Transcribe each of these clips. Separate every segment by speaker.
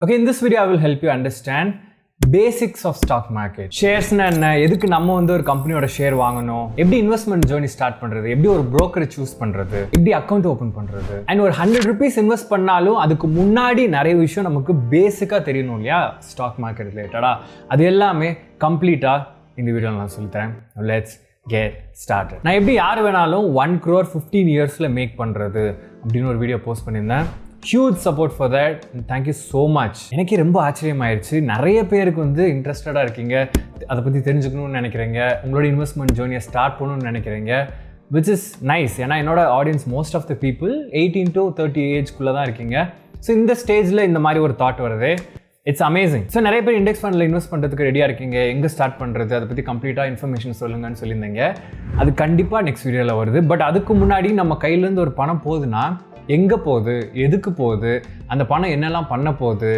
Speaker 1: Okay, in this video I will help you understand basics of stock market. Shares na enna, edukku நம்ம வந்து ஒரு கம்பெனியோட share வாங்கணும், எப்படி இன்வெஸ்ட்மென்ட் ஜர்னி ஸ்டார்ட் பண்றது, எப்படி ஒரு broker சூஸ் பண்றது, எப்படி அக்கவுண்ட் ஓபன் பண்றது, and ஒரு 100 rupees இன்வெஸ்ட் பண்ணாலும் அதுக்கு முன்னாடி நிறைய விஷயம் நமக்கு பேசிக்கா தெரியணும் இல்லையா ஸ்டாக் மார்க்கெட் ரிலேட்டடா. அது எல்லாமே கம்ப்ளீட்டா இந்த வீடியோல நான் சொல்லி தரேன். Let's get started. நான் எப்படி யார் வேணாலும் 1 crore 15 yearsல மேக் பண்றது அப்படின்னு ஒரு வீடியோ போஸ்ட் பண்ணியிருந்தேன். Huge support for that and thank you so much. எனக்கே ரொம்ப ஆச்சரியமாயிருச்சு. நிறைய பேருக்கு வந்து இன்ட்ரெஸ்டடாக இருக்கீங்க, அதை பற்றி தெரிஞ்சுக்கணும்னு நினைக்கிறீங்க, உங்களோட இன்வெஸ்ட்மெண்ட் ஜேர்னியை ஸ்டார்ட் பண்ணணும்னு நினைக்கிறீங்க, which is nice. ஏன்னா என்னோட audience most of the people 18 to 30 ஏஜ்குள்ளே தான் இருக்கீங்க. ஸோ இந்த ஸ்டேஜில் இந்த மாதிரி ஒரு தாட் வருது, இட்ஸ் அமேசிங். ஸோ நிறைய பேர் இண்டெக்ஸ் ஃபண்டில் இன்வெஸ்ட் பண்ணுறதுக்கு ரெடியாக இருக்கீங்க, எங்கே ஸ்டார்ட் பண்ணுறது, அதை பற்றி கம்ப்ளீட்டாக இன்ஃபர்மேஷன் சொல்லுங்கன்னு சொல்லியிருந்தீங்க. அது கண்டிப்பாக நெக்ஸ்ட் வீடியோவில் வருது. பட் அதுக்கு முன்னாடி நம்ம கையிலேருந்து ஒரு பணம் போகுதுன்னா எங்கே போகுது, எதுக்கு போகுது, அந்த பணம் என்னெல்லாம் பண்ண போகுது,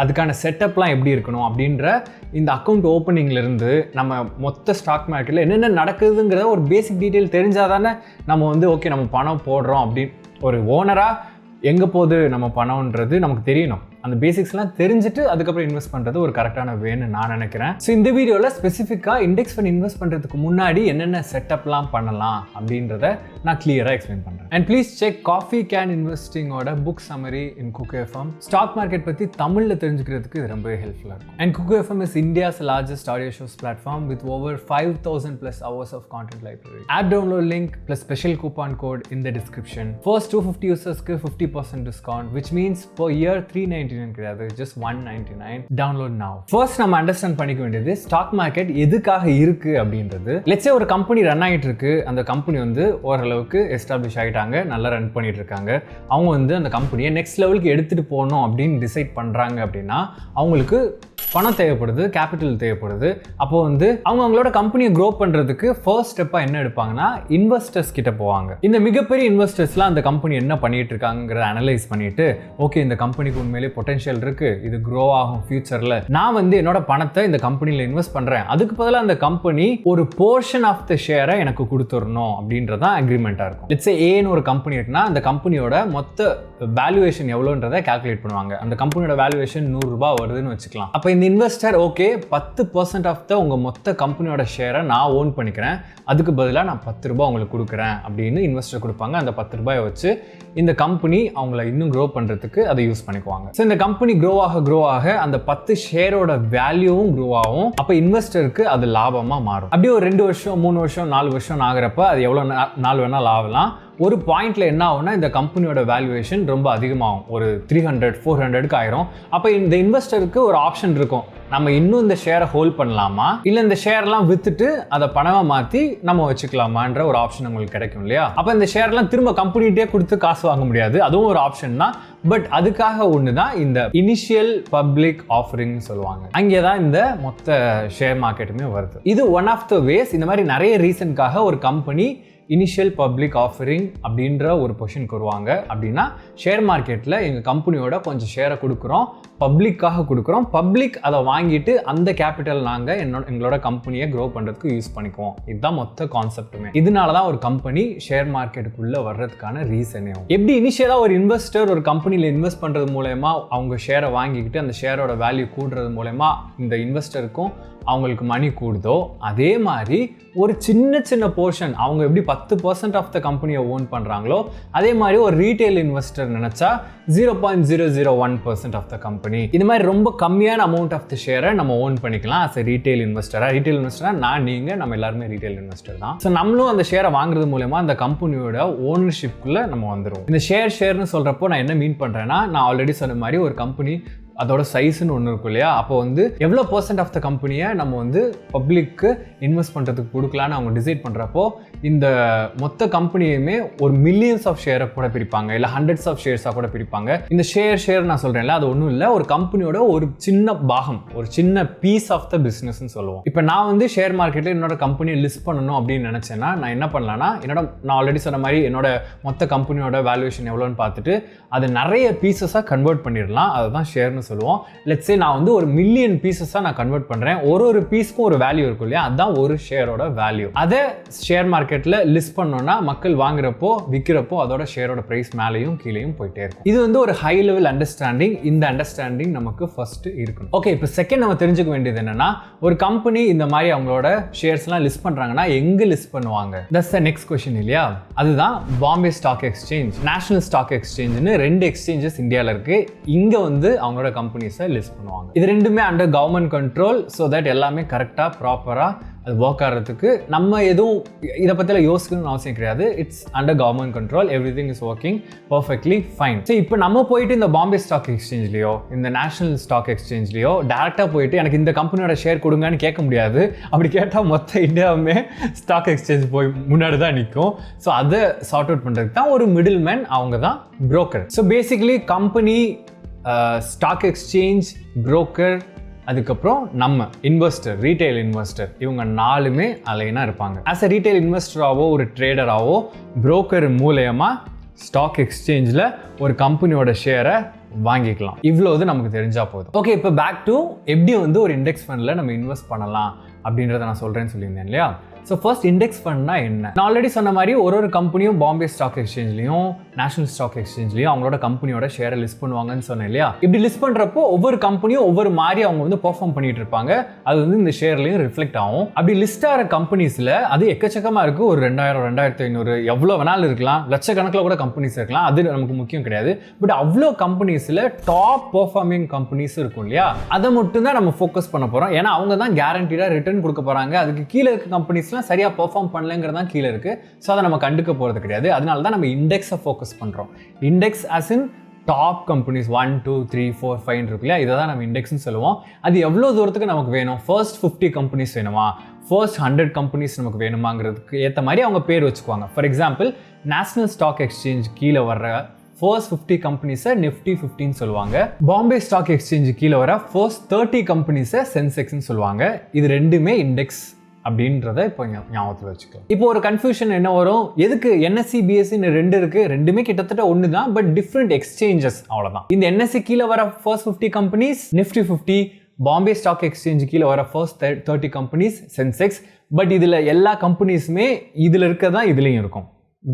Speaker 1: அதுக்கான செட்டப்லாம் எப்படி இருக்கணும் அப்படின்ற இந்த அக்கௌண்ட் ஓப்பனிங்லேருந்து நம்ம மொத்த ஸ்டாக் மார்க்கெட்டில் என்னென்ன நடக்குதுங்கிற ஒரு பேசிக் டீட்டெயில் தெரிஞ்சால் தானே நம்ம வந்து ஓகே நம்ம பணம் போடுறோம் அப்படின்னு ஒரு ஓனராக எங்கே போகுது நம்ம பணம்ன்றது நமக்கு தெரியணும். அந்த பேசிக்ஸ்லாம் தெரிஞ்சுட்டு அதுக்கப்புறம் இன்வெஸ்ட் பண்ணுறது ஒரு கரெக்டான வேன்னு நான் நினைக்கிறேன். ஸோ இந்த வீடியோவில் ஸ்பெசிஃபிக்காக இண்டெக்ஸ் ஃபண்ட் இன்வெஸ்ட் பண்ணுறதுக்கு முன்னாடி என்னென்ன செட்டப்லாம் பண்ணலாம் அப்படின்றத நான் கிளியராக எக்ஸ்பிளைன் பண்ணுறேன். And please check coffee can இன்வெஸ்டிங்கோட book summary in Kuku FM. Stock market பற்றி தமிழில் தெரிஞ்சுக்கிறதுக்கு இது ரொம்பவே ஹெல்ப்ஃபுல்லாக இருக்கும். And Kuku FM is India's largest audio shows platform with over 5,000+ hours of content library. App download link plus special coupon code in the description. First 250 usersக்கு 50% discount, which means per year 399 கிடையாது, just 199. Download now. First நம்ம understand பண்ணிக்க வேண்டியது stock market எதுக்காக இருக்கு அப்படின்றது. Let's say ஒரு company run ஆகிட்டு இருக்கு, அந்த கம்பெனி வந்து ஓரளவுக்கு எஸ்டாப்ளிஷ் ஆகிட்டாங்க, நல்லா ரன் பண்ணிட்டு இருக்காங்க. அவங்க வந்து அந்த கம்பெனியை நெக்ஸ்ட் லெவலுக்கு எடுத்துட்டு போகணும் அப்படின்னு டிசைட் பண்றாங்க அப்படின்னா அவங்களுக்கு பணம் தேவைப்படுது, கேபிட்டல் தேவைப்படுது. அப்போ வந்து அவங்களோட கம்பெனியை க்ரோ பண்ணுறதுக்கு ஃபர்ஸ்ட் ஸ்டெப்பாக என்ன எடுப்பாங்கன்னா இன்வெஸ்டர்ஸ் கிட்ட போவாங்க. இந்த மிகப்பெரிய இன்வெஸ்டர்ஸ்லாம் அந்த கம்பெனி என்ன பண்ணிட்டு இருக்காங்கிறத அனலைஸ் பண்ணிட்டு ஓகே இந்த கம்பெனிக்கு உண்மையிலே பொட்டன்ஷியல் இருக்கு, இது க்ரோ ஆகும் ஃபியூச்சரில், நான் வந்து என்னோட பணத்தை இந்த கம்பெனியில் இன்வெஸ்ட் பண்ணுறேன், அதுக்கு பதிலாக அந்த கம்பெனி ஒரு போர்ஷன் ஆஃப் த ஷேரை எனக்கு கொடுத்துடணும் அப்படின்றதான் அக்ரிமெண்ட்டாக இருக்கும். இட்ஸ் ஏன்னு ஒரு கம்பெனி இருக்குன்னா அந்த கம்பெனியோட மொத்த வேல்யூவேஷன் எவ்வளோன்றதை கால்குலேட் பண்ணுவாங்க. அந்த கம்பெனியோட வேல்யூவேஷன் 100 ரூபாய் வருதுன்னு வச்சுக்கலாம். அப்போ இந்த இன்வெஸ்டர் ஓகே 10% ஆஃப் த உங்கள் மொத்த கம்பெனியோட ஷேரை நான் ஓன் பண்ணிக்கிறேன், அதுக்கு பதிலாக நான் 10 ரூபாய் உங்களுக்கு கொடுக்குறேன் அப்படின்னு இன்வெஸ்டர் கொடுப்பாங்க. அந்த 10 ரூபாயை வச்சு இந்த கம்பெனி அவங்கள இன்னும் க்ரோ பண்ணுறதுக்கு அதை யூஸ் பண்ணிக்குவாங்க. ஸோ இந்த கம்பெனி க்ரோ ஆக அந்த 10 ஷேரோட வேல்யூவும் க்ரோ ஆகும். அப்போ இன்வெஸ்டருக்கு அது லாபமாக மாறும். அப்படியே ஒரு 2 வருஷம் 3 வருஷம் 4 வருஷம் ஆகிறப்ப அது எவ்வளோ நாள் வேணால் ஆகலாம். ஒரு பாயிண்ட்ல என்ன ஆகும்னா இந்த கம்பெனியோட வேல்யூவேஷன் ரொம்ப அதிகமாகும், ஒரு 300-400க்கு ஆயிரும். அப்போ இந்த இன்வெஸ்டருக்கு ஒரு ஆப்ஷன் இருக்கும், நம்ம இன்னும் இந்த ஷேரை ஹோல்ட் பண்ணலாமா இல்லை இந்த ஷேர்லாம் வித்துட்டு அதை பணமாக மாற்றி நம்ம வச்சுக்கலாமான்ற ஒரு ஆப்ஷன் உங்களுக்கு கிடைக்கும் இல்லையா. அப்போ இந்த ஷேர்லாம் திரும்ப கம்பெனிகிட்டே கொடுத்து காசு வாங்க முடியாது, அதுவும் ஒரு ஆப்ஷன் தான். பட் அதுக்காக ஒன்று தான் இந்த இனிஷியல் பப்ளிக் ஆஃபரிங் சொல்லுவாங்க. அங்கே தான் இந்த மொத்த ஷேர் மார்க்கெட்டுமே வருது. இது ஒன் ஆஃப் த வேஸ். இந்த மாதிரி நிறைய ரீசனுக்காக ஒரு கம்பெனி இனிஷியல் பப்ளிக் ஆஃபரிங் அப்படின்ற ஒரு பொசிஷனுக்கு வருவாங்க. அப்படின்னா ஷேர் மார்க்கெட்டில் எங்கள் கம்பெனியோட கொஞ்சம் ஷேரை கொடுக்குறோம், பப்ளிக்காக கொடுக்குறோம், பப்ளிக் அதை வாங்கிட்டு அந்த கேபிட்டல் நாங்கள் எங்களோட கம்பெனியை க்ரோ பண்ணுறதுக்கு யூஸ் பண்ணிக்குவோம். இதுதான் மொத்த கான்செப்ட்டுமே. இதனால தான் ஒரு கம்பெனி ஷேர் மார்க்கெட்டுக்குள்ளே வர்றதுக்கான ரீசனே. எப்படி இனிஷியலாக ஒரு இன்வெஸ்டர் ஒரு கம்பெனியில் இன்வெஸ்ட் பண்ணுறது மூலயமா அவங்க ஷேரை வாங்கிக்கிட்டு அந்த ஷேரோட வேல்யூ கூடுறது மூலயமா இந்த இன்வெஸ்டருக்கும் அவங்களுக்கு மணி கூடுதோ, அதே மாதிரி ஒரு சின்ன போர்ஷன் அவங்க எப்படி 10% ஆஃப் த கம்பெனியை ஓன் பண்ணுறாங்களோ அதே மாதிரி ஒரு ரீட்டைல் இன்வெஸ்டர் நினச்சா 0.001% ஆஃப் த கம்பெனி, இந்த மாதிரி ரொம்ப கம்மியான அமௌண்ட் ஆஃப் த ஷேரை நம்ம ஓன் பண்ணிக்கலாம் அஸ் எ ரீட்டைல் இன்வெஸ்டராக. ரீட்டைல் இன்வெஸ்டராக நான் நீங்கள் நம்ம எல்லாருமே ரீட்டைல் இன்வெஸ்டர் தான். ஸோ நம்மளும் அந்த ஷேரை வாங்குறது மூலமா அந்த கம்பெனியோட ஓனர்ஷிப்குள்ளே நம்ம வந்துடும். இந்த ஷேர்னு சொல்கிறப்போ நான் என்ன மீன் பண்ணுறேன்னா, நான் ஆல்ரெடி சொன்ன மாதிரி ஒரு கம்பெனி அதோட சைஸ்ன்னு ஒன்று இருக்கும் இல்லையா. அப்போ வந்து எவ்வளோ % ஆஃப் த கம்பெனியை நம்ம வந்து பப்ளிக்கு இன்வெஸ்ட் பண்ணுறதுக்கு கொடுக்கலான்னு அவங்க டிசைட் பண்ணுறப்போ இந்த மொத்த கம்பெனியுமே ஒரு மில்லியன்ஸ் ஆஃப் ஷேரை கூட பிரிப்பாங்க, இல்லை ஹண்ட்ரட்ஸ் ஆஃப் ஷேர்ஸாக கூட பிரிப்பாங்க. இந்த ஷேர் நான் சொல்கிறேன்ல, அது ஒன்றும் இல்லை, ஒரு கம்பெனியோட ஒரு சின்ன பாகம், ஒரு சின்ன பீஸ் ஆஃப் த பிஸ்னஸ்ன்னு சொல்லுவோம். இப்போ நான் வந்து ஷேர் மார்க்கெட்டில் என்னோட கம்பெனியை லிஸ்ட் பண்ணணும் அப்படின்னு நினச்சேன்னா நான் என்ன பண்ணலான்னா, நான் ஆல்ரெடி சொன்ன மாதிரி என்னோட மொத்த கம்பெனியோட வேல்யூவேஷன் எவ்வளோன்னு பார்த்துட்டு அதை நிறைய பீசஸாக கன்வெர்ட் பண்ணிடலாம். அதை தான் ஷேர்னு சொல்லுவோம். லெட்ஸ் சே நான் வந்து ஒரு மில்லியன் பீசஸாக நான் கன்வெர்ட் பண்ணுறேன். ஒரு பீஸ்க்கும் ஒரு வேல்யூ இருக்கும் இல்லையா, அதுதான் ஒரு ஷேரோட வேல்யூ. அதை ஷேர் மார்க்கெட்டில் லிஸ்ட் பண்ணோம்னா மக்கள் வாங்குறப்போ விற்கிறப்போ அதோட ஷேரோட ப்ரைஸ் மேலேயும் கீழேயும் போயிட்டே இருக்கும். இது வந்து ஒரு ஹை லெவல் அண்டர்ஸ்டாண்டிங். இந்த அண்டர்ஸ்டாண்டிங் நமக்கு ஃபர்ஸ்ட் இருக்கணும். ஓகே, இப்போ செகண்ட் நம்ம தெரிஞ்சுக்க வேண்டியது என்னன்னா, ஒரு கம்பெனி இந்த மாதிரி அவங்களோட ஷேர்ஸ்லாம் லிஸ்ட் பண்ணுறாங்கன்னா எங்கே லிஸ்ட் பண்ணுவாங்க? தட்ஸ் த நெக்ஸ்ட் கொஸ்டின் இல்லையா? அதுதான் Bombay stock exchange, national stock எக்ஸ்சேஞ்சுன்னு 2 எக்ஸ்சேஞ்சஸ் இந்தியாவில் இருக்கு. இங்க வந்து அவங்களோட கம்பெனிஸை லிஸ்ட் பண்ணுவாங்க. இது ரெண்டுமே under government control. So that எல்லாமே கரெக்டாக ப்ராப்பராக அது ஒர்க் ஆகிறதுக்கு நம்ம எதுவும் இதை பற்றிலாம் யோசிக்கணும்னு அவசியம் கிடையாது. It's under government control. Every thing is working perfectly fine. So இப்போ நம்ம போயிட்டு இந்த பாம்பே ஸ்டாக் எக்ஸ்சேஞ்ச்லையோ இந்த நேஷனல் ஸ்டாக் எக்ஸ்சேஞ்ச்லையோ டேரெக்டாக போயிட்டு எனக்கு இந்த கம்பெனியோட ஷேர் கொடுங்கன்னு கேட்க முடியாது. அப்படி கேட்டால் மொத்த இந்தியாவுமே ஸ்டாக் எக்ஸ்சேஞ்ச் போய் முன்னாடி தான் நிற்கும். ஸோ அதை சார்ட் அவுட் பண்ணுறதுக்கு தான் ஒரு மிடில் மேன், அவங்க தான் broker. So basically company, stock exchange, broker, அதுக்கப்புறம் நம்ம இன்வெஸ்டர், ரீட்டைல் இன்வெஸ்டர், இவங்க 4மே அலைனாக இருப்பாங்க. ஆஸ் அ ரீட்டைல் இன்வெஸ்டராகவோ ஒரு ட்ரேடராகவோ புரோக்கர் மூலயமா ஸ்டாக் எக்ஸ்சேஞ்சில் ஒரு கம்பெனியோட ஷேரை வாங்கிக்கலாம். இவ்வளவு நமக்கு தெரிஞ்சா போதும். ஓகே, இப்போ பேக் டு எப்படி வந்து ஒரு இண்டெக்ஸ் ஃபண்டில் நம்ம இன்வெஸ்ட் பண்ணலாம் அப்படின்றத நான் சொல்கிறேன்னு சொல்லியிருந்தேன் இல்லையா? ஸோ ஃபர்ஸ்ட் இண்டெக்ஸ் ஃபண்ட்னா என்ன? நான் ஆல்ரெடி சொன்ன மாதிரி ஒரு கம்பெனியும் பாம்பே ஸ்டாக் எக்ஸ்சேஞ்ச்லையும் நேஷனல் ஸ்டாக் எக்ஸ்சேஞ்ச்லையும் அவங்களோட கம்பெனியோட ஷேரை லிஸ்ட் பண்ணுவாங்கன்னு சொன்னேன் இல்லையா? இப்படி லிஸ்ட் பண்ணுறப்போ ஒவ்வொரு கம்பெனியும் ஒவ்வொரு மாதிரி அவங்க வந்து பெர்ஃபார்ம் பண்ணிட்டு இருப்பாங்க. அது வந்து இந்த ஷேர்லையும் ரிஃப்ளெக்ட் ஆகும். அப்படி லிஸ்ட் ஆகிற கம்பெனிஸில் அது எக்கச்சக்கமாக இருக்குது. ஒரு 2000, 2500 எவ்வளோ வேணாலும் இருக்கலாம், லட்சக்கணக்கில் கூட கம்பெனிஸ் இருக்கலாம். அது நமக்கு முக்கியம் கிடையாது. பட் அவ்வளோ கம்பெனிஸில் டாப் பெர்ஃபார்மிங் கம்பெனிஸ் இருக்கும் இல்லையா? அதை மட்டும் தான் நம்ம ஃபோக்கஸ் பண்ண போகிறோம். ஏன்னா அவங்க தான் கேரண்டீடாக ரிட்டர்ன் கொடுக்க போகிறாங்க. அதுக்கு கீழே இருக்க கம்பெனிஸ்லாம் சரியாக பெர்ஃபார்ம் பண்ணலங்கிறது தான் கீழே இருக்குது. ஸோ அதை நம்ம கண்டுக்க போகிறது கிடையாது. அதனால தான் நம்ம இண்டெக்ஸை ஃபோக்கஸ் பண்ணுறோம். Index as in top companies 1, 2, 3, 4, 5 இருக்கு இல்லையா? இதை தான் நம்ம இண்டெக்ஸ்னு சொல்லுவோம். அது எவ்வளோ தூரத்துக்கு நமக்கு வேணும்? ஃபர்ஸ்ட் 50 கம்பெனிஸ் வேணுமா, ஃபர்ஸ்ட் 100 கம்பெனிஸ் நமக்கு வேணுமாங்கிறதுக்கு ஏற்ற மாதிரி அவங்க பேர் வச்சுக்குவாங்க. For example, national stock exchange கீழே வர்ற ஃபர்ஸ்ட் 50 கம்பெனிஸை நிஃப்டி 50ன்னு சொல்லுவாங்க. பாம்பே ஸ்டாக் எக்ஸ்சேஞ்சு கீழே வர ஃபர்ஸ்ட் 30 கம்பெனிஸை சென்செக்ஸ்ன்னு சொல்லுவாங்க. இது ரெண்டுமே இண்டெக்ஸ் அப்படின்றத இப்போ ஞாபகத்தில் வச்சுக்கலாம். இப்போ ஒரு கன்ஃபியூஷன் என்ன வரும்? எதுக்கு என்எஸ்சி பிஎஸ்சின்னு 2 இருக்கு? ரெண்டுமே கிட்டத்தட்ட ஒன்று தான், பட் டிஃப்ரெண்ட் எக்ஸ்சேஞ்சஸ், அவ்வளோதான். இந்த என்எஸ்சி கீழே வர first 50 companies Nifty 50, Bombay stock exchange கீழே வர ஃபர்ஸ்ட் 30 கம்பெனிஸ் சென்செக்ஸ். பட் இதில் எல்லா கம்பெனிஸுமே இதில் இருக்க தான் இதுலேயும் இருக்கும்.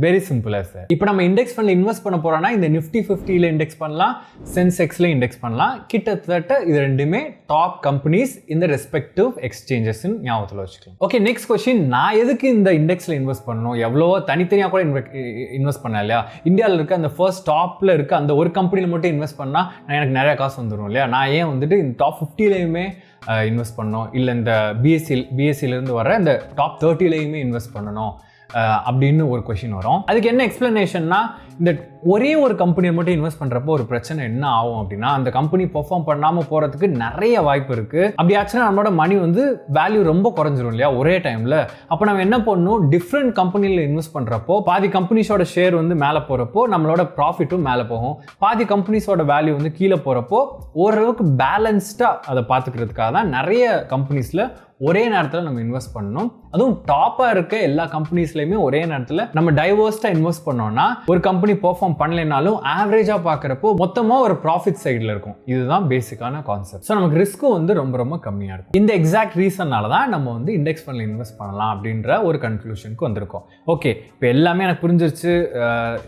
Speaker 1: Very simple sir. இப்போ நம்ம இண்டெக்ஸ் ஃபண்ட்ல இன்வெஸ்ட் பண்ண போறோம்னா இந்த நிஃப்டி 50ல இண்டெக்ஸ் பண்ணலாம், சென்செக்ஸ்ல இண்டெக்ஸ் பண்ணலாம். கிட்டத்தட்ட இது ரெண்டுமே டாப் கம்பெனிஸ் இந்த ரெஸ்பெக்டிவ் எக்ஸ்சேஞ்சஸ் ஞாபகத்தில் வச்சுக்கலாம். ஓகே, நெக்ஸ்ட் கொஸ்டின், நான் எதுக்கு இந்த இண்டெக்ஸ்ல இன்வெஸ்ட் பண்ணணும்? எவ்வளவோ தனித்தனியாக கூட இன்வெஸ்ட் பண்ணலாம் இல்லையா? இந்தியாவில் இருக்க அந்த ஃபர்ஸ்ட் டாப்ல இருக்க அந்த ஒரு கம்பெனியில் மட்டும் இன்வெஸ்ட் பண்ணா எனக்கு நிறைய காசு வந்துடும் இல்லையா? நான் ஏன் வந்துட்டு இந்த டாப் 50லையுமே இன்வெஸ்ட் பண்ணணும், இல்லை இந்த பிஎஸ்சிலேருந்து வர இந்த டாப் 30லையுமே இன்வெஸ்ட் பண்ணணும் அப்படின்னு ஒரு கொஸ்டின் வரும். அதுக்கு என்ன எக்ஸ்பிளனேஷன்னா, இந்த ஒரே ஒரு கம்பெனியை மட்டும் இன்வெஸ்ட் பண்ணுறப்போ ஒரு பிரச்சனை என்ன ஆகும் அப்படின்னா, அந்த கம்பெனி பெர்ஃபார்ம் பண்ணாமல் போகிறதுக்கு நிறைய வாய்ப்பு இருக்குது. அப்படி ஆச்சுன்னா நம்மளோட மணி வந்து வேல்யூ ரொம்ப குறைஞ்சிரும் இல்லையா ஒரே டைமில். அப்போ நம்ம என்ன பண்ணணும், டிஃப்ரெண்ட் கம்பெனியில் இன்வெஸ்ட் பண்ணுறப்போ பாதி கம்பெனிஸோட ஷேர் வந்து மேலே போகிறப்போ நம்மளோட ப்ராஃபிட்டும் மேலே போகும், பாதி கம்பெனிஸோட வேல்யூ வந்து கீழே போகிறப்போ ஓரளவுக்கு பேலன்ஸ்டாக அதை பார்த்துக்கிறதுக்காக தான் நிறைய கம்பெனிஸில் ஒரே நேரத்தில் நம்ம இன்வெஸ்ட் பண்ணணும். அதுவும் டாப்பாக இருக்க எல்லா கம்பெனிஸ்லையுமே ஒரே நேரத்தில் நம்ம டைவர்ஸ்டாக இன்வெஸ்ட் பண்ணோம்னா ஒரு கம்பெனி பெர்ஃபார்ம் பண்ணலைனாலும் ஆவரேஜாக பார்க்குறப்போ மொத்தமாக ஒரு ப்ராஃபிட் சைடில் இருக்கும். இதுதான் பேசிக்கான கான்செப்ட். ஸோ நமக்கு ரிஸ்க்கும் வந்து ரொம்ப ரொம்ப கம்மியாக இருக்கும். இந்த எக்ஸாக்ட் ரீசன்னால தான் நம்ம வந்து இண்டெக்ஸ் ஃபண்டில் இன்வெஸ்ட் பண்ணலாம் அப்படின்ற ஒரு கன்க்ளூஷனுக்கு வந்திருக்கோம். ஓகே, இப்போ எல்லாமே எனக்கு புரிஞ்சிருச்சு.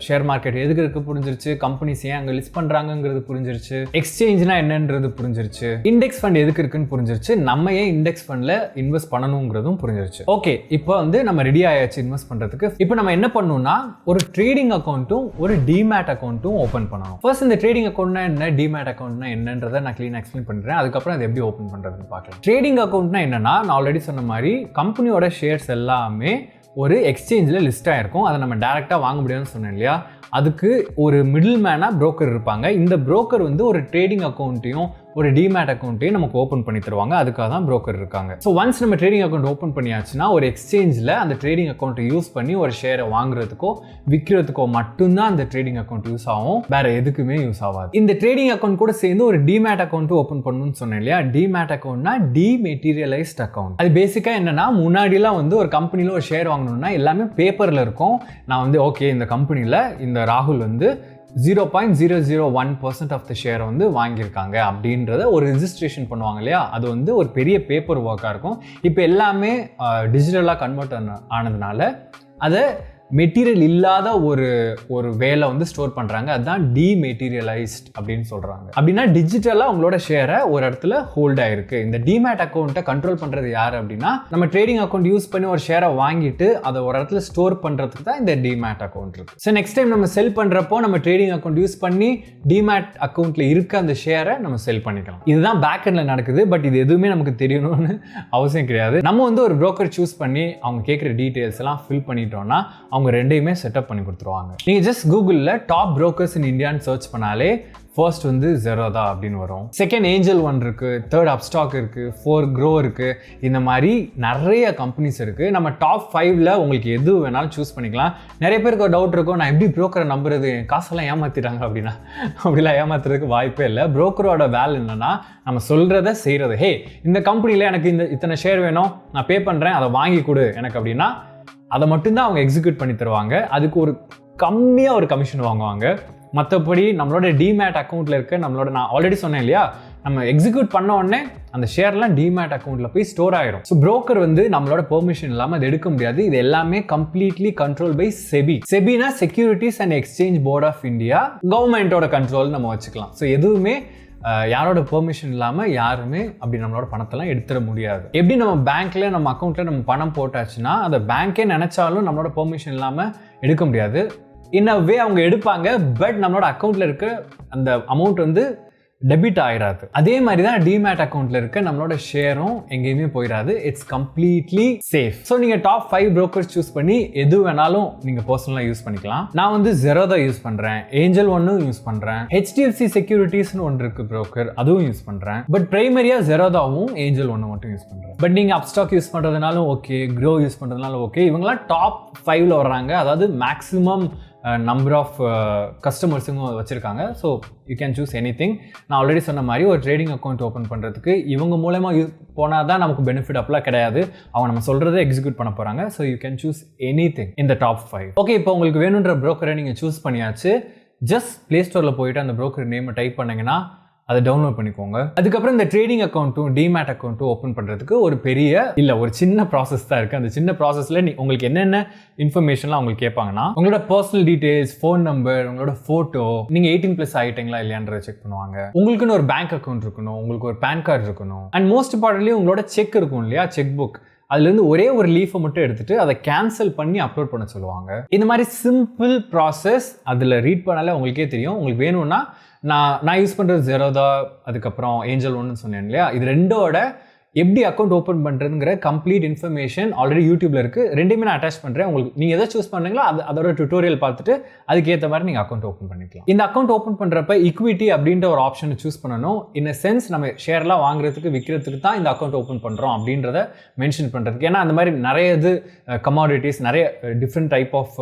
Speaker 1: ஷேர் மார்க்கெட் எதுக்கு இருக்கு புரிஞ்சிருச்சு, கம்பெனிஸ் ஏன் அங்கே லிஸ்ட் பண்ணுறாங்கிறது புரிஞ்சிருச்சு, எக்ஸ்சேஞ்ச்னா என்னன்றது புரிஞ்சிருச்சு, இண்டெக்ஸ் ஃபண்ட் எதுக்கு இருக்குன்னு புரிஞ்சிருச்சு, நம்ம ஏன் இண்டெக்ஸ் ஃபண்டில் இன்வெஸ்ட் பண்ணணுங்கிறதும் புரிஞ்சிருச்சு. ஓகே, இப்போ வந்து நம்ம ரெடி ஆயாச்சு இன்வெஸ்ட் பண்றதுக்கு. இப்போ நம்ம என்ன பண்ணணும்னா ஒரு ட்ரேடிங் அக்கௌண்ட்டும் ஒரு டிமேட் அக்கௌண்ட்டும் ஓபன் பண்ணணும். ஃபர்ஸ்ட் இந்த ட்ரேடிங் அக்கௌண்ட்னா என்ன, டிமேட் அக்கௌண்ட்னா என்னன்றதை நான் கிளீனா எக்ஸ்பிளைன் பண்றேன். அதுக்கப்புறம் அது எப்படி ஓபன் பண்றதுன்னு பார்க்கலாம். ட்ரேடிங் அக்கௌண்ட்னா என்னன்னா, நான் ஆல்ரெடி சொன்ன மாதிரி கம்பெனியோட ஷேர்ஸ் எல்லாமே ஒரு எக்ஸ்சேஞ்சில் லிஸ்ட் ஆயிருக்கும். அதை நம்ம டைரெக்டாக வாங்க முடியாதுன்னு சொன்னேன் இல்லையா? அதுக்கு ஒரு மிடில் மேனாக புரோக்கர் இருப்பாங்க. இந்த புரோக்கர் வந்து ஒரு ட்ரேடிங் அக்கௌண்ட்டையும் ஒரு டிமேட் அக்கௌண்ட்டையும் நமக்கு ஓப்பன் பண்ணி தருவாங்க. அதுக்காக தான் புரோக்கர் இருக்காங்க. ஸோ ஒன்ஸ் நம்ம ட்ரேடிங் அக்கௌண்ட் ஓப்பன் பண்ணியாச்சுன்னா ஒரு எக்ஸ்சேஞ்சில் அந்த ட்ரேடிங் அக்கௌண்ட்டை யூஸ் பண்ணி ஒரு ஷேரை வாங்குறதுக்கோ விற்கிறதுக்கோ மட்டும்தான் அந்த ட்ரேடிங் அக்கௌண்ட் யூஸ் ஆகும், வேற எதுக்குமே யூஸ் ஆகாது. இந்த ட்ரேடிங் அக்கௌண்ட் கூட சேர்ந்து ஒரு டிமேட் அக்கௌண்ட் ஓப்பன் பண்ணணும்னு சொன்னேன் இல்லையா? டிமேட் அக்கௌண்ட்னா டிமெட்டீரியலைஸ்ட் அக்கௌண்ட். அது பேசிக்கா என்னன்னா, முன்னாடிலாம் வந்து ஒரு கம்பெனியில் ஒரு ஷேர் வாங்கணும்னா எல்லாமே பேப்பரில் இருக்கும். நான் வந்து ஓகே, இந்த கம்பெனியில் இந்த ராகுல் வந்து 0.001% ஆஃப் த ஷேரை வந்து வாங்கியிருக்காங்க அப்படின்றத ஒரு ரிஜிஸ்ட்ரேஷன் பண்ணுவாங்க இல்லையா, அது வந்து ஒரு பெரிய பேப்பர் ஒர்க்காக இருக்கும். இப்போ எல்லாமே டிஜிட்டலாக கன்வெர்ட் ஆனதுனால அதை மெட்டீரியல் இல்லாத ஒரு வேலை வந்து ஸ்டோர் பண்ணுறாங்க. அதுதான் டிமெட்டீரியலைஸ்ட் அப்படின்னு சொல்கிறாங்க. அப்படின்னா டிஜிட்டலாக உங்களோட ஷேரை ஒரு இடத்துல ஹோல்ட் ஆகிருக்கு. இந்த டிமேட் அக்கௌண்ட்டை கண்ட்ரோல் பண்ணுறது யார் அப்படின்னா, நம்ம ட்ரேடிங் அக்கௌண்ட் யூஸ் பண்ணி ஒரு ஷேரை வாங்கிட்டு அதை ஒரு இடத்துல ஸ்டோர் பண்ணுறதுக்கு தான் இந்த டிமேட் அக்கௌண்ட் இருக்குது. ஸோ நெக்ஸ்ட் டைம் நம்ம செல் பண்ணுறப்போ நம்ம ட்ரேடிங் அக்கௌண்ட் யூஸ் பண்ணி டிமேட் அக்கௌண்ட்டில் இருக்க அந்த ஷேரை நம்ம செல் பண்ணிக்கலாம். இதுதான் பேக் எண்டில் நடக்குது. பட் இது எதுவுமே நமக்கு தெரியணும்னு அவசியம் கிடையாது. நம்ம வந்து ஒரு புரோக்கர் சூஸ் பண்ணி அவங்க கேட்குற டீட்டெயில்ஸ் எல்லாம் ஃபில் பண்ணிட்டோம்னா அவங்க ரெண்டையுமே செட்டப் பண்ணி கொடுத்துருவாங்க. நீங்கள் ஜஸ்ட் கூகுளில் டாப் புரோக்கர்ஸ் இன் இந்தியான்னு சர்ச் பண்ணாலே ஃபர்ஸ்ட் வந்து Zerodha அப்படின்னு வரும். செகண்ட் ஏஞ்சல் ஒன் இருக்குது, தேர்ட் அப்ஸ்டாக் இருக்குது, 4 Grow இருக்குது. இந்த மாதிரி நிறைய கம்பெனிஸ் இருக்குது. நம்ம டாப் 5ல் உங்களுக்கு எது வேணாலும் சூஸ் பண்ணிக்கலாம். நிறைய பேருக்கு ஒரு டவுட் இருக்கும், நான் எப்படி புரோக்கரை நம்புறது, காசெல்லாம் ஏமாற்றிட்டாங்க அப்படின்னா. அப்படிலாம் ஏமாத்துறதுக்கு வாய்ப்பே இல்லை. புரோக்கரோட வேலை என்னன்னா நம்ம சொல்கிறத செய்கிறது. ஹே, இந்த கம்பெனியில் எனக்கு இத்தனை ஷேர் வேணும், நான் பே பண்ணுறேன், அதை வாங்கி கொடு எனக்கு அப்படின்னா அதை மட்டும்தான் அவங்க எக்ஸிக்யூட் பண்ணி தருவாங்க. அதுக்கு ஒரு கம்மியாக ஒரு கமிஷன் வாங்குவாங்க. மற்றபடி நம்மளோட டிமேட் அக்கௌண்ட்டில் இருக்க நான் ஆல்ரெடி சொன்னேன் இல்லையா, நம்ம எக்ஸிக்யூட் பண்ண உடனே அந்த ஷேர்லாம் டிமேட் அக்கௌண்ட்டில் போய் ஸ்டோர் ஆயிரும். ஸோ புரோக்கர் வந்து நம்மளோட பெர்மிஷன் இல்லாமல் அது எடுக்க முடியாது. இது எல்லாமே கம்ப்ளீட்லி கண்ட்ரோல் பை செபி. செபினா securities and exchange board of India. கவர்மெண்ட்டோட கண்ட்ரோல் நம்ம வச்சுக்கலாம். ஸோ எதுவுமே யாரோட பெர்மிஷன் இல்லாமல் யாருமே அப்படி நம்மளோட பணத்தெல்லாம் எடுத்துட முடியாது. எப்படி நம்ம பேங்க்ல நம்ம அக்கௌண்ட்ல நம்ம பணம் போட்டாச்சுன்னா அதை பேங்கே நினைச்சாலும் நம்மளோட பெர்மிஷன் இல்லாமல் எடுக்க முடியாது. இன் அ வே அவங்க எடுப்பாங்க, பட் நம்மளோட அக்கௌண்ட்ல இருக்க அந்த அமௌண்ட் வந்து டெபிட் ஆயிடாது. அதே மாதிரி தான் டிமேட் அக்கௌண்ட்ல இருக்க நம்மளோட ஷேரும் எங்கேயுமே போயிடாது. It's completely safe. ஸோ நீங்க டாப் 5 புரோக்கர்ஸ் சூஸ் பண்ணி எது வேணாலும் நீங்க பர்சனலா யூஸ் பண்ணிக்கலாம். நான் வந்து Zerodha யூஸ் பண்றேன், ஏஞ்சல் ஒன்னும் யூஸ் பண்றேன், HDFC செக்யூரிட்டிஸ்னு ஒன்று இருக்கு புரோக்கர், அதுவும் யூஸ் பண்றேன். பட் பிரைமரியா Zerodhaவும் ஏஞ்சல் ஒன்னு மட்டும் யூஸ் பண்றேன். பட் நீங்க அப்ஸ்டாக் யூஸ் பண்றதுனாலும் ஓகே, Grow யூஸ் பண்றதுனாலும் ஓகே. இவங்கெல்லாம் டாப் 5ல வர்றாங்க. அதாவது மேக்ஸிமம் நம்பர் ஆஃப் கஸ்டமர்ஸுங்க வச்சுருக்காங்க. So you can choose any thing. நான் ஆல்ரெடி சொன்ன மாதிரி ஒரு ட்ரேடிங் அக்கௌண்ட் ஓப்பன் பண்ணுறதுக்கு இவங்க மூலமாக போனால் தான் நமக்கு பெனிஃபிட். அப்பெல்லாம் கிடையாது. அவங்க நம்ம சொல்கிறத எக்ஸிக்யூட் பண்ண போகிறாங்க. So you can choose any thing இந்த டாப் 5. ஓகே, இப்போ உங்களுக்கு வேணுன்ற புரோக்கரை நீங்கள் சூஸ் பண்ணியாச்சு. ஜஸ்ட் ப்ளே ஸ்டோரில் போயிட்டு அந்த புரோக்கர் நேமை டைப் பண்ணிங்கன்னா அதை டவுன்லோட் பண்ணிக்கோங்க. அதுக்கப்புறம் இந்த ட்ரேடிங் அக்கௌண்ட்டும் டிமேட் அக்கௌண்ட்டும் ஓப்பன் பண்ணுறதுக்கு ஒரு சின்ன ப்ராசஸ் தான் இருக்குது. அந்த சின்ன ப்ராசஸில் உங்களுக்கு என்னென்ன இன்ஃபர்மேஷன்லாம் உங்களுக்கு கேட்பாங்கன்னா, உங்களோட பர்சனல் டீடைல்ஸ், ஃபோன் நம்பர், உங்களோட ஃபோட்டோ, நீங்கள் 18+ ஆகிட்டீங்களா இல்லையான்றதை செக் பண்ணுவாங்க. உங்களுக்குன்னு ஒரு பேங்க் அக்கௌண்ட் இருக்கணும், உங்களுக்கு ஒரு பேன் கார்டு இருக்கணும், அண்ட் மோஸ்ட் இம்பார்ட்டன்ட்லி உங்களோட செக் இருக்கும் இல்லையா, செக் புக். அதுலேருந்து ஒரே ஒரு லீஃபை மட்டும் எடுத்துட்டு அதை கேன்சல் பண்ணி அப்லோட் பண்ண சொல்லுவாங்க. இந்த மாதிரி சிம்பிள் ப்ராசஸ் அதில் ரீட் பண்ணாலே உங்களுக்கே தெரியும். உங்களுக்கு வேணும்னா நான் யூஸ் பண்ணுறது Zerodha, அதுக்கப்புறம் ஏஞ்சல் ஒன்னு சொன்னேன் இல்லையா, இது ரெண்டோட எப்படி அக்கௌண்ட் ஓப்பன் பண்ணுறதுங்கிற கம்ப்ளீட் இன்ஃபர்மேஷன் ஆல்ரெடி யூடியூப்ல இருக்குது. ரெண்டுமே நான் அட்டாச் பண்ணுறேன். உங்களுக்கு நீங்கள் எதை சூஸ் பண்ணுறீங்களோ அதோட டுட்டோரியல் பார்த்துட்டு அதுக்கேற்ற மாதிரி நீங்கள் அக்கௌண்ட் ஓப்பன் பண்ணிக்கலாம். இந்த அக்கௌண்ட் ஓப்பன் பண்ணுறப்ப ஈக்விட்டி அப்படின்ற ஒரு ஆப்ஷனை சூஸ் பண்ணணும். இன் அ சென்ஸ் நம்ம ஷேர்லாம் வாங்குறதுக்கு விற்கிறதுக்கு தான் இந்த அக்கௌண்ட் ஓப்பன் பண்ணுறோம் அப்படின்றத மென்ஷன் பண்ணுறதுக்கு. ஏன்னா அந்த மாதிரி நிறைய கமாடிட்டிஸ், நிறைய டிஃப்ரெண்ட் டைப் ஆஃப்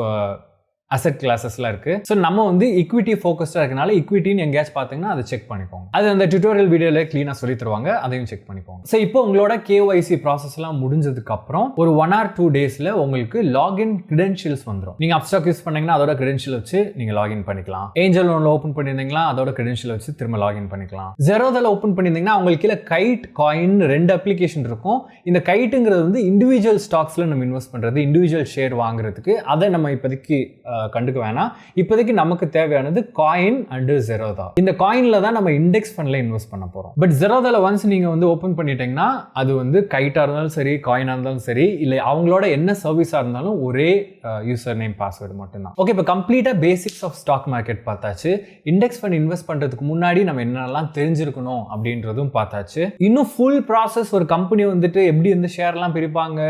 Speaker 1: அசெட் கிளாஸஸ்லாம் இருக்குது. ஸோ நம்ம வந்து ஈக்விட்டி ஃபோக்கஸ்டாக இருக்கனால ஈக்விட்டின்னு எங்கேயாச்சும் பார்த்தீங்கன்னா அதை செக் பண்ணிக்கோங்க. அது அந்த டியூட்டோரியல் வீடியோவில் க்ளீனாக சொல்லி தருவாங்க, அதையும் செக் பண்ணிக்கோங்க. ஸோ இப்போ உங்களோட KYC ப்ராசஸ்லாம் முடிஞ்சதுக்கப்புறம் ஒரு 1 or 2 டேஸில் உங்களுக்கு லாகின் கிரெடென்ஷியல்ஸ் வந்துடும். நீங்கள் அப்ஸ்டாக் யூஸ் பண்ணீங்கன்னா அதோட கிரெடென்ஷியல் வச்சு நீங்கள் லாகின் பண்ணிக்கலாம். ஏஞ்சல் ஒன்ல ஓப்பன் பண்ணியிருந்தீங்களா அதோட கிரெடென்ஷியல் வச்சு திரும்ப லாகின் பண்ணிக்கலாம். Zerodhaல ஓப்பன் பண்ணியிருந்தீங்கன்னா உங்களுக்கு கீழே கைட், காயின் 2 அப்ளிகேஷன் இருக்கும். இந்த கைட்டுங்கிறது வந்து இண்டிவிஜுவல் ஸ்டாக்ஸில் நம்ம இன்வெஸ்ட் பண்ணுறது, இண்டிவிஜுவல் ஷேர் வாங்குறதுக்கு. அதை நம்ம இப்போதைக்கு கண்டுக்க வேணாம். இப்போதைக்கு நமக்கு தேவையானது காயின் அண்ட் Zerodha. இந்த காயின்ல தான் நம்ம இண்டெக்ஸ் ஃபண்ட்ல இன்வெஸ்ட் பண்ண போறோம். பட் Zerodhaல ஒன்ஸ் நீங்க வந்து ஓபன் பண்ணிட்டீங்கன்னா அது வந்து கைட்டா இருந்தாலும் சரி, காயினா இருந்தாலும் சரி, இல்லை அவங்களோட என்ன சர்வீஸா இருந்தாலும் ஒரே யூசர் நேம் பாஸ்வேர்டு மட்டும்தான். ஓகே, இப்போ கம்ப்ளீட்டா பேசிக்ஸ் ஆஃப் ஸ்டாக் மார்க்கெட் பார்த்தாச்சு. இண்டெக்ஸ் ஃபண்ட் இன்வெஸ்ட் பண்றதுக்கு முன்னாடி நம்ம என்னெல்லாம் தெரிஞ்சிருக்கணும் அப்படின்றதும் பார்த்தாச்சு. இன்னும் ஃபுல் ப்ராசஸ், ஒரு கம்பெனி வந்துட்டு எப்படி இந்த ஷேர்லாம் பிரிப்பாங்க,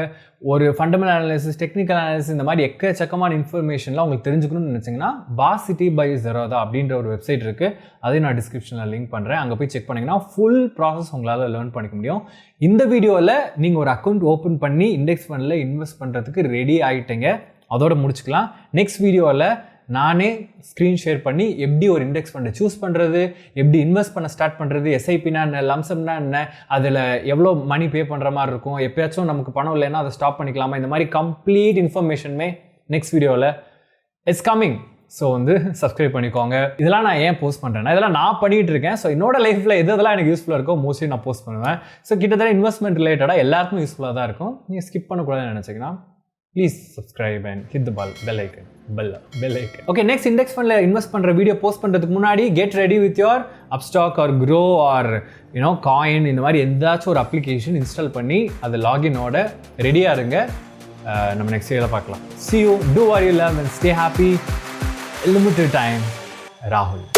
Speaker 1: ஒரு ஃபண்டமெண்டல் அனாலிசிஸ், டெக்னிக்கல் அனாலிசிஸ், இந்த மாதிரி எக்கச்சக்கமான இன்ஃபர்மேஷன்லாம் உங்களுக்கு தெரிஞ்சுக்கணும்னு நினச்சிங்கன்னா Varsity by Zerodha அப்படின்ற ஒரு வெப்சைட் இருக்குது. அதையும் நான் டிஸ்கிரிப்ஷனில் லிங்க் பண்ணுறேன். அங்கே போய் செக் பண்ணிங்கன்னா ஃபுல் ப்ராசஸ் உங்களால் லேர்ன் பண்ணிக்க முடியும். இந்த வீடியோவில் நீங்கள் ஒரு அக்கௌண்ட் ஓப்பன் பண்ணி இண்டெக்ஸ் ஃபண்டில் இன்வெஸ்ட் பண்ணுறதுக்கு ரெடி ஆகிட்டீங்க. அதோட முடிச்சுக்கலாம். நெக்ஸ்ட் வீடியோவில் நானே ஸ்க்ரீன் ஷேர் பண்ணி எப்படி ஒரு இண்டெக்ஸ் ஃபண்டை சூஸ் பண்ணுறது, எப்படி இன்வெஸ்ட் பண்ண ஸ்டார்ட் பண்ணுறது, எஸ்ஐபினா என்ன, லம்சம்னா என்ன, அதில் எவ்வளோ மணி பே பண்ணுற மாதிரி இருக்கும், எப்பயாச்சும் நமக்கு பணம் இல்லைன்னா அதை ஸ்டாப் பண்ணிக்கலாமா, இந்த மாதிரி கம்ப்ளீட் இன்ஃபர்மேஷனுமே நெக்ஸ்ட் வீடியோவில் இட்ஸ் கம்மிங். ஸோ வந்து சப்ஸ்கிரைப் பண்ணிக்கோங்க. இதெல்லாம் நான் ஏன் போஸ்ட் பண்ணுறேன்னா, இதெல்லாம் நான் பண்ணிகிட்டு இருக்கேன். ஸோ என்னோட லைஃப்பில் எதெல்லாம் எனக்கு யூஸ்ஃபுல்லாக இருக்கோ மோஸ்ட்லி நான் போஸ்ட் பண்ணுவேன். ஸோ கிட்டத்தட்ட இன்வெஸ்ட்மெண்ட் ரிலேட்டடாக எல்லாருக்கும் யூஸ்ஃபுல்லாக தான் இருக்கும். நீங்கள் ஸ்கிப் பண்ணக்கூடாதுன்னு நினச்சிங்கன்னா please subscribe and hit the bell icon. Okay, next index ஃபண்டில் இன்வெஸ்ட் பண்ணுற வீடியோ போஸ்ட் பண்ணுறதுக்கு முன்னாடி get ready with your Upstox or Groww or Coin இந்த மாதிரி எதாச்சும் ஒரு அப்ளிகேஷன் இன்ஸ்டால் பண்ணி அது லாகினோட ரெடியாக இருங்க. நம்ம நெக்ஸ்ட் வீடியோவில் பார்க்கலாம். See you, do what you love and stay happy. Limited time, Rahul.